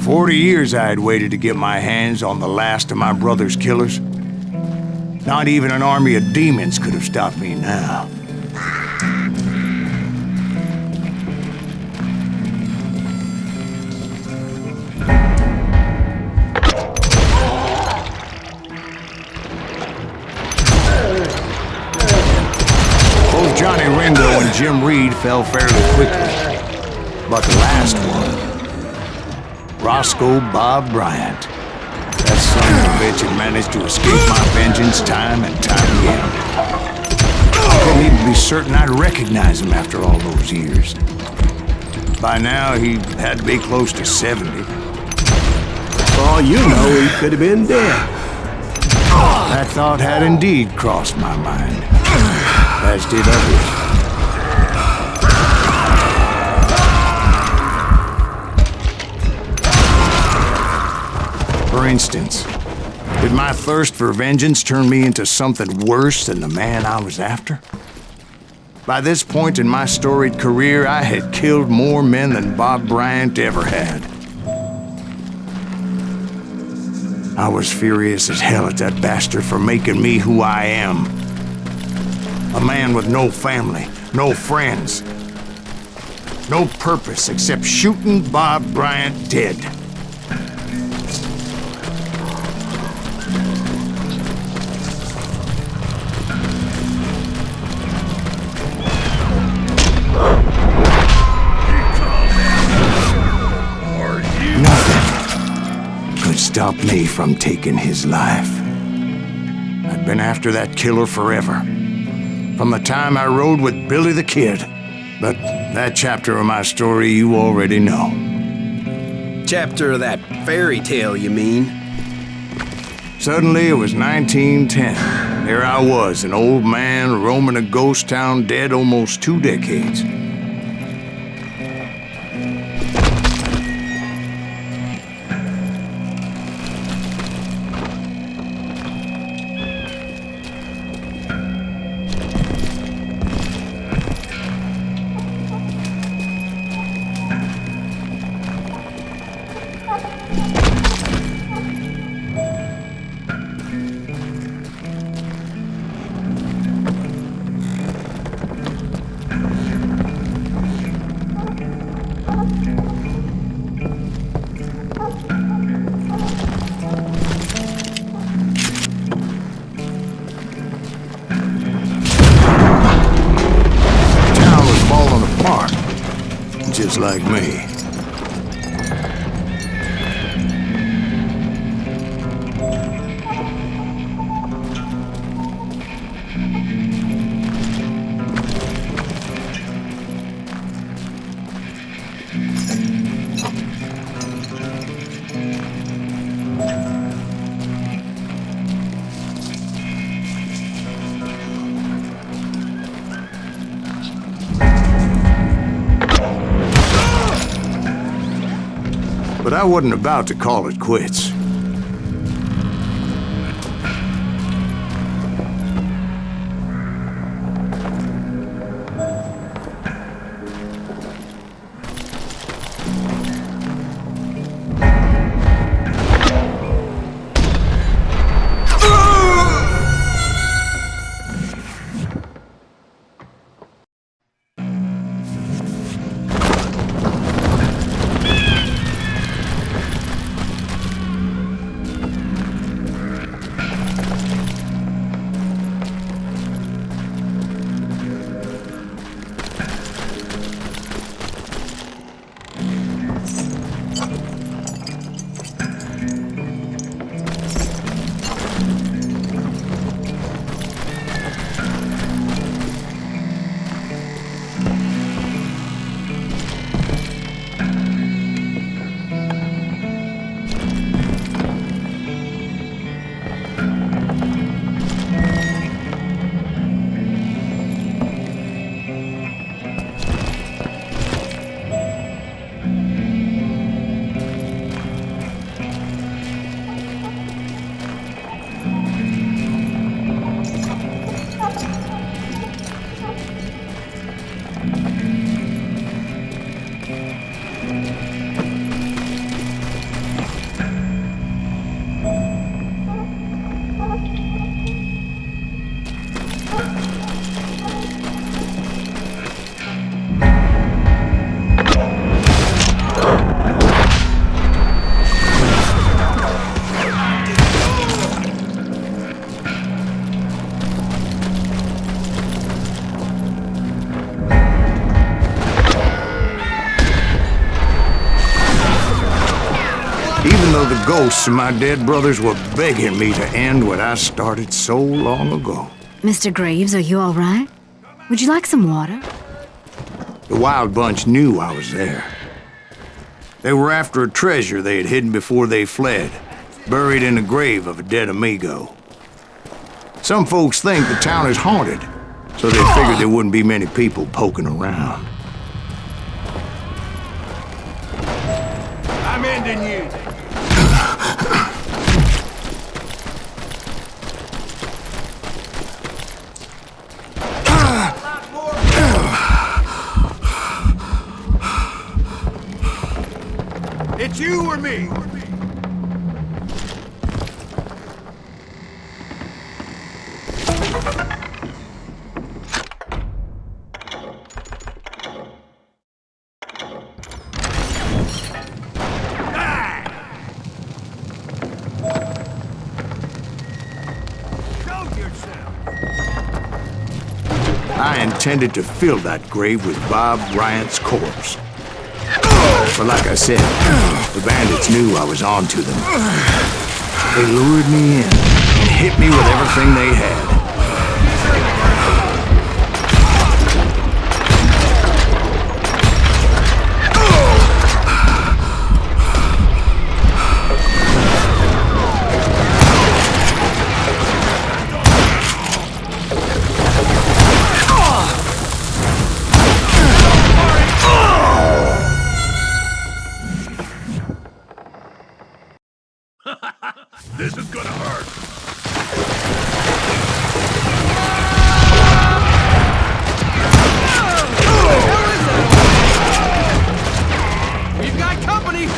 40 years I had waited to get my hands on the last of my brother's killers. Not even an army of demons could have stopped me now. Both Johnny Ringo and Jim Reed fell fairly quickly. But the last one, Roscoe Bob Bryant, that son of a bitch had managed to escape my vengeance time and time again. I couldn't even be certain I'd recognize him after all those years. By now, he had to be close to 70. For all you know, he could have been dead. That thought had indeed crossed my mind, as did others. For instance, did my thirst for vengeance turn me into something worse than the man I was after? By this point in my storied career, I had killed more men than Bob Bryant ever had. I was furious as hell at that bastard for making me who I am. A man with no family, no friends, no purpose except shooting Bob Bryant dead. Stop me from taking his life. I'd been after that killer forever, from the time I rode with Billy the Kid. But that chapter of my story you already know. Chapter of that fairy tale, you mean? Suddenly, it was 1910. There I was, an old man roaming a ghost town dead almost 2 decades. Just like me. But I wasn't about to call it quits. Well, the ghosts of my dead brothers were begging me to end what I started so long ago. Mr. Graves, are you all right? Would you like some water? The Wild Bunch knew I was there. They were after a treasure they had hidden before they fled, buried in the grave of a dead amigo. Some folks think the town is haunted, so they figured there wouldn't be many people poking around. I'm ending you. It's you or me. I intended to fill that grave with Bob Bryant's corpse. But like I said, the bandits knew I was on to them. They lured me in and hit me with everything they had. This is gonna hurt. We've got company.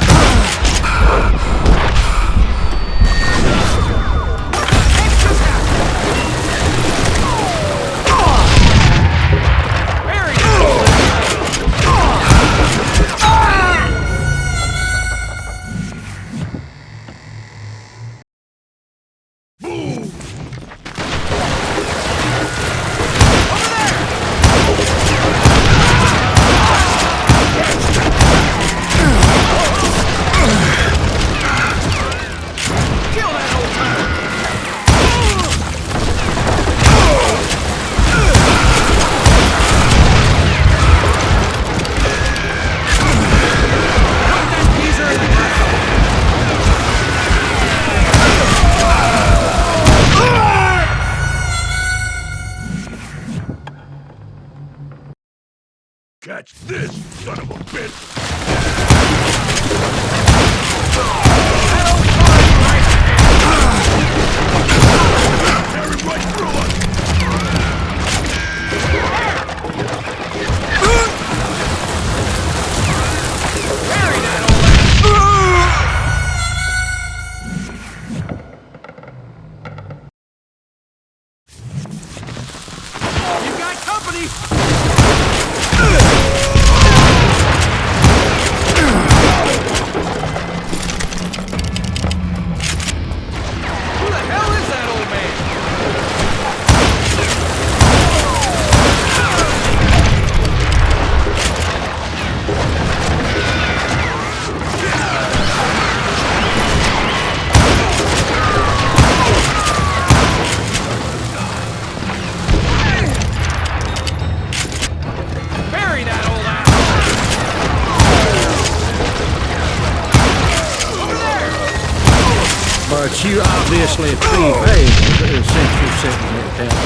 Catch this, son of a bitch! Tear him right through us! Bury that old man! You got company! But you obviously prevailed since you sent me down.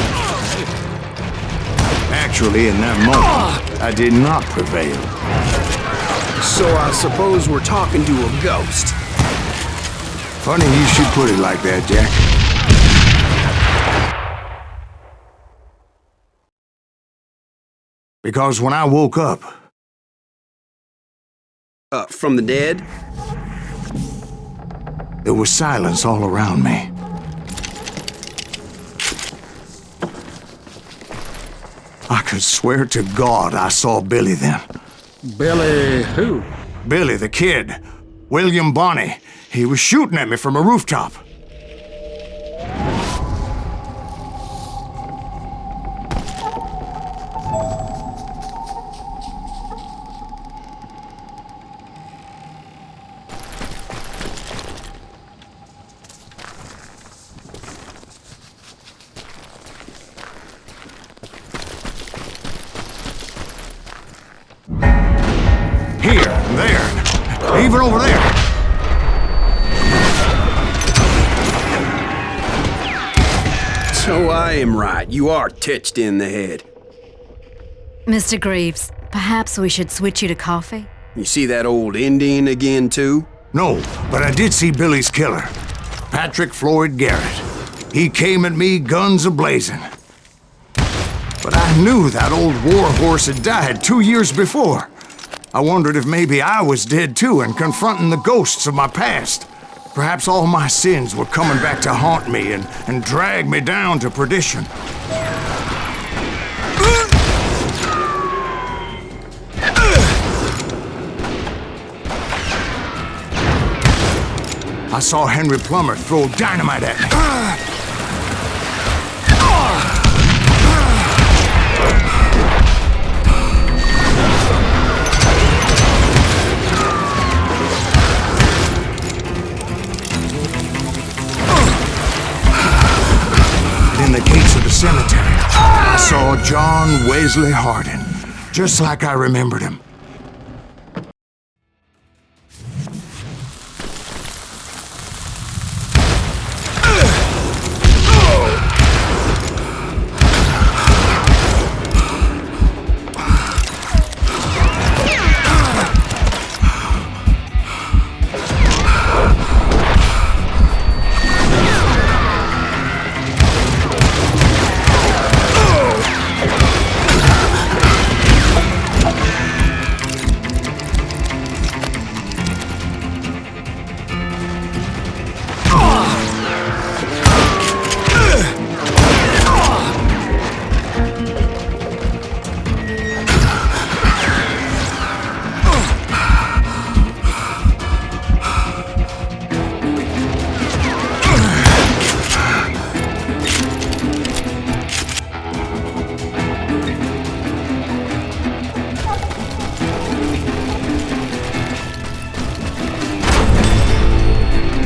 Actually, in that moment, I did not prevail. So I suppose we're talking to a ghost. Funny you should put it like that, Jack. Because when I woke up, From the dead? there was silence all around me. I could swear to God I saw Billy then. Billy who? Billy, the kid. William Bonney. He was shooting at me from a rooftop. Even over there. So I am right. You are touched in the head. Mr. Greaves, perhaps we should switch you to coffee? You see that old Indian again, too? No, but I did see Billy's killer, Patrick Floyd Garrett. He came at me guns a-blazing. But I knew that old war horse had died 2 years before. I wondered if maybe I was dead too and confronting the ghosts of my past. Perhaps all my sins were coming back to haunt me and drag me down to perdition. I saw Henry Plummer throw dynamite at me. In the gates of the cemetery, I saw John Wesley Hardin, just like I remembered him.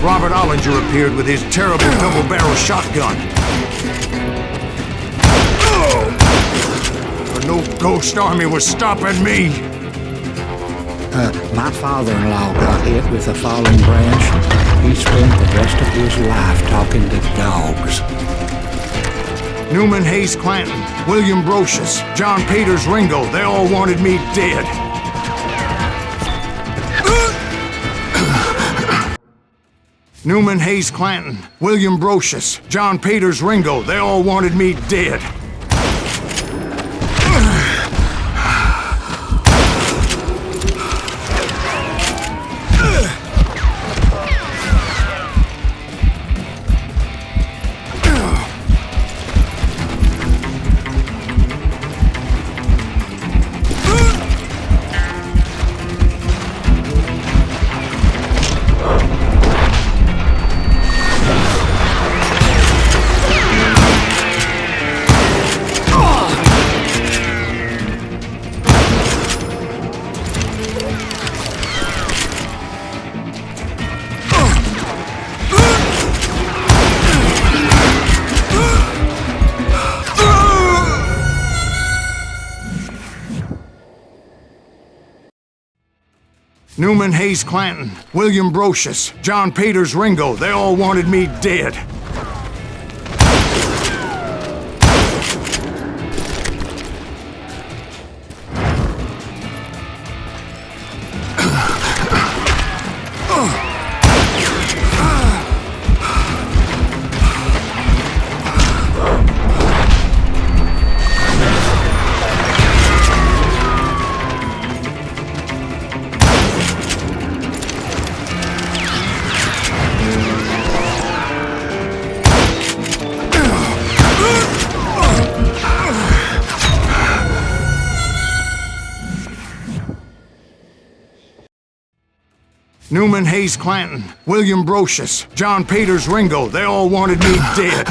Robert Ollinger appeared with his terrible double-barrel shotgun. But no ghost army was stopping me. My father-in-law got hit with a falling branch. He spent the rest of his life talking to dogs. Newman Hayes Clanton, William Brocious, John Peters Ringo, they all wanted me dead. Newman Hayes Clanton, William Brocious, John Peters Ringo, they all wanted me dead. Newman Hayes Clanton, William Brocious, John Peters Ringo, they all wanted me dead. Newman Hayes Clanton, William Brocious, John Peters Ringo, they all wanted me dead.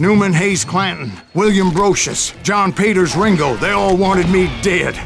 Newman Hayes Clanton, William Brocious, John Peters Ringo, they all wanted me dead.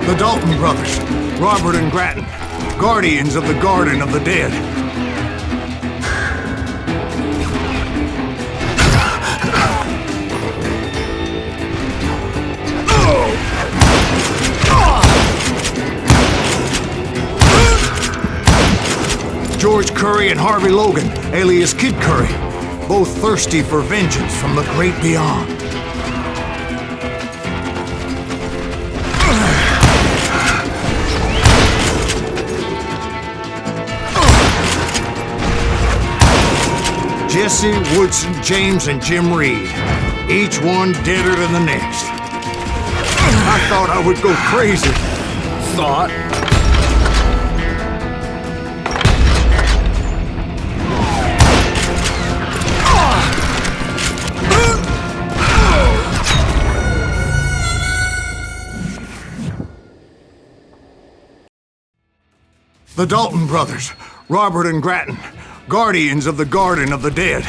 The Dalton brothers, Robert and Grattan, guardians of the Garden of the Dead. George Curry and Harvey Logan, alias Kid Curry, both thirsty for vengeance from the great beyond. Jesse, Woodson, James, and Jim Reed, each one deader than the next. I thought I would go crazy. Thought? The Dalton brothers, Robert and Grattan, guardians of the Garden of the Dead.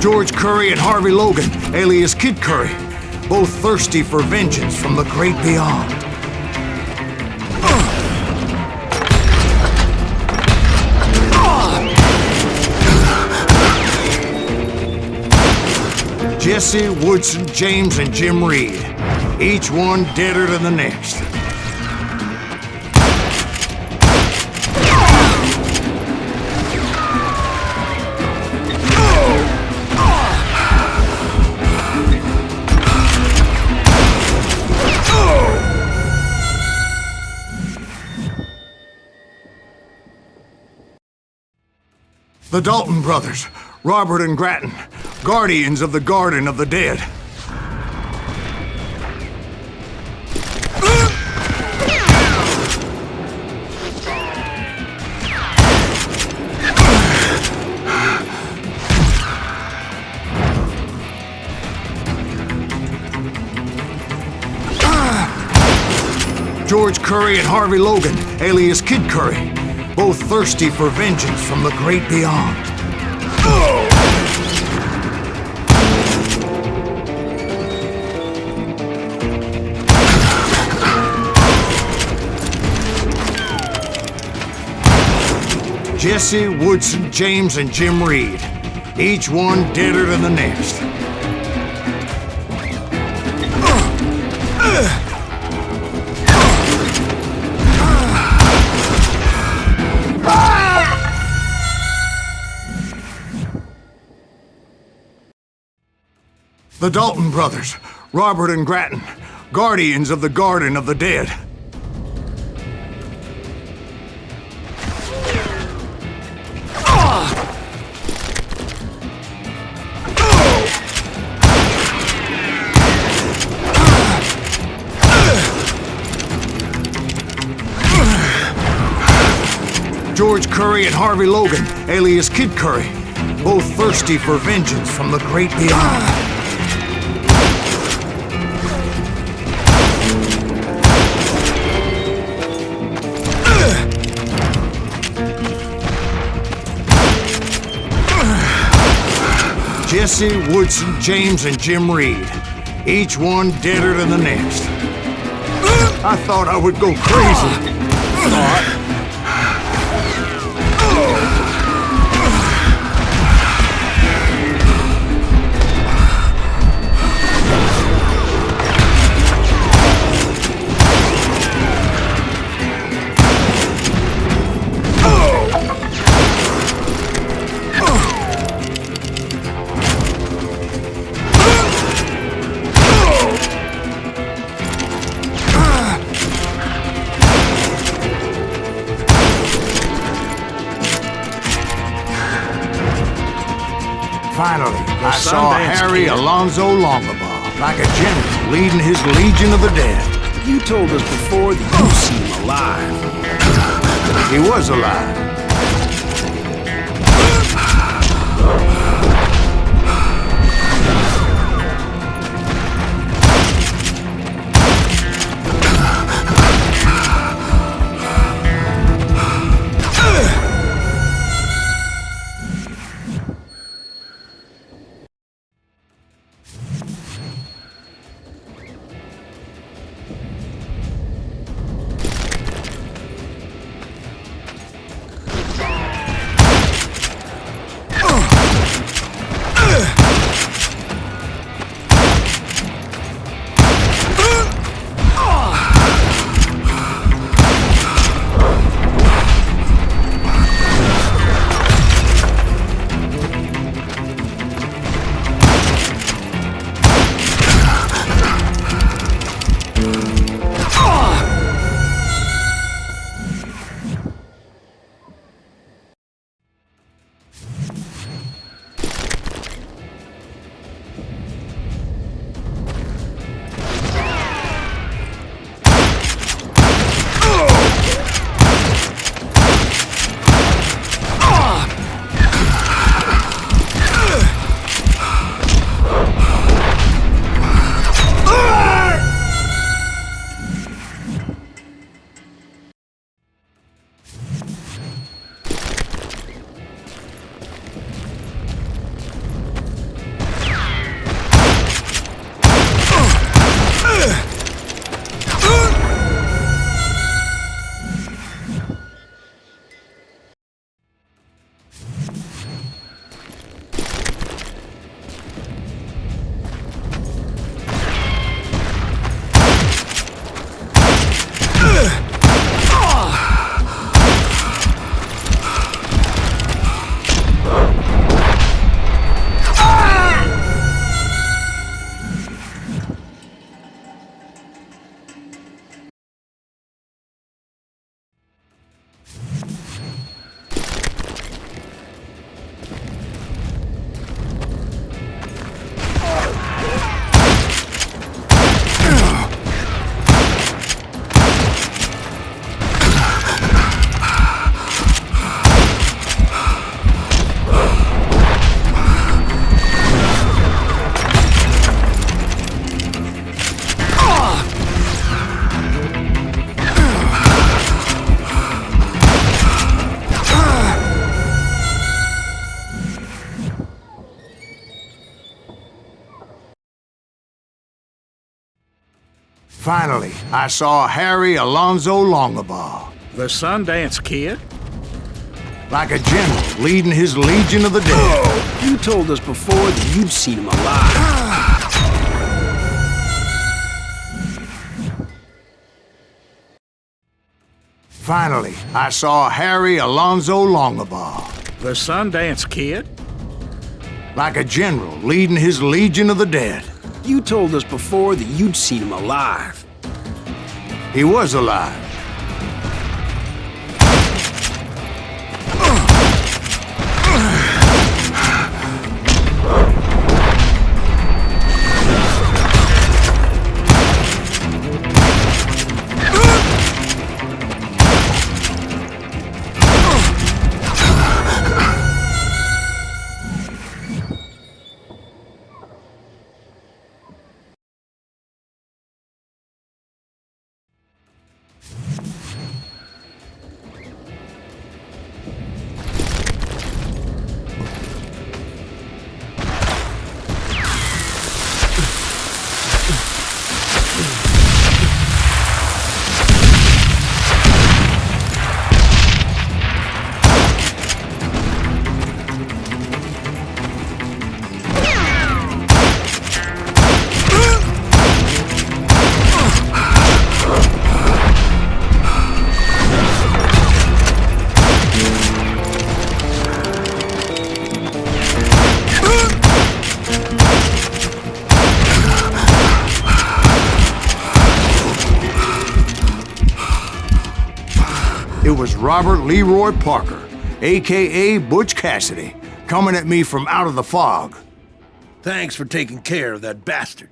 George Curry and Harvey Logan, alias Kid Curry, both thirsty for vengeance from the great beyond. Jesse, Woodson, James, and Jim Reed, each one deader than the next. The Dalton brothers, Robert and Grattan, guardians of the Garden of the Dead. George Curry and Harvey Logan, alias Kid Curry, both thirsty for vengeance from the great beyond. Jesse, Woodson, James, and Jim Reed, each one deader than the next. The Dalton brothers, Robert and Grattan, guardians of the Garden of the Dead. George Curry and Harvey Logan, alias Kid Curry, both thirsty for vengeance from the great beyond. Jesse, Woodson, James, and Jim Reed, each one deader than the next. I thought I would go crazy. saw Harry Alonzo Longabaugh, like a general leading his legion of the dead. You told us before that you've seen him alive. He was alive. Finally, I saw Harry Alonzo Longabaugh. The Sundance Kid? Like a general leading his legion of the dead. You told us before that you'd seen him alive. Finally, I saw Harry Alonzo Longabaugh. The Sundance Kid? Like a general leading his legion of the dead. You told us before that you'd seen him alive. He was alive. It was Robert Leroy Parker, a.k.a. Butch Cassidy, coming at me from out of the fog. Thanks for taking care of that bastard.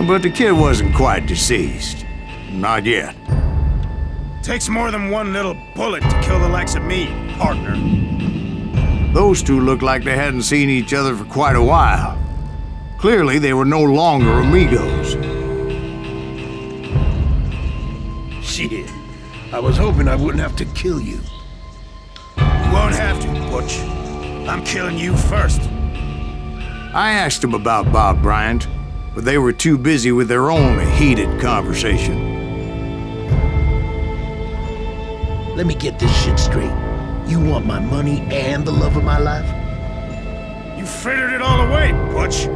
But the kid wasn't quite deceased. Not yet. Takes more than one little bullet to kill the likes of me, partner. Those two looked like they hadn't seen each other for quite a while. Clearly, they were no longer amigos. Shit. I was hoping I wouldn't have to kill you. You won't have to, Butch. I'm killing you first. I asked them about Bob Bryant, but they were too busy with their own heated conversation. Let me get this shit straight. You want my money and the love of my life? You frittered it all away, Butch.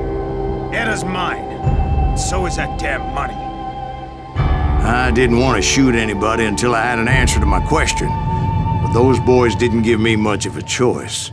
Eda's mine. So is that damn money. I didn't want to shoot anybody until I had an answer to my question, but those boys didn't give me much of a choice.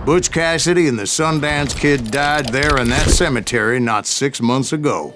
Butch Cassidy and the Sundance Kid died there in that cemetery not 6 months ago.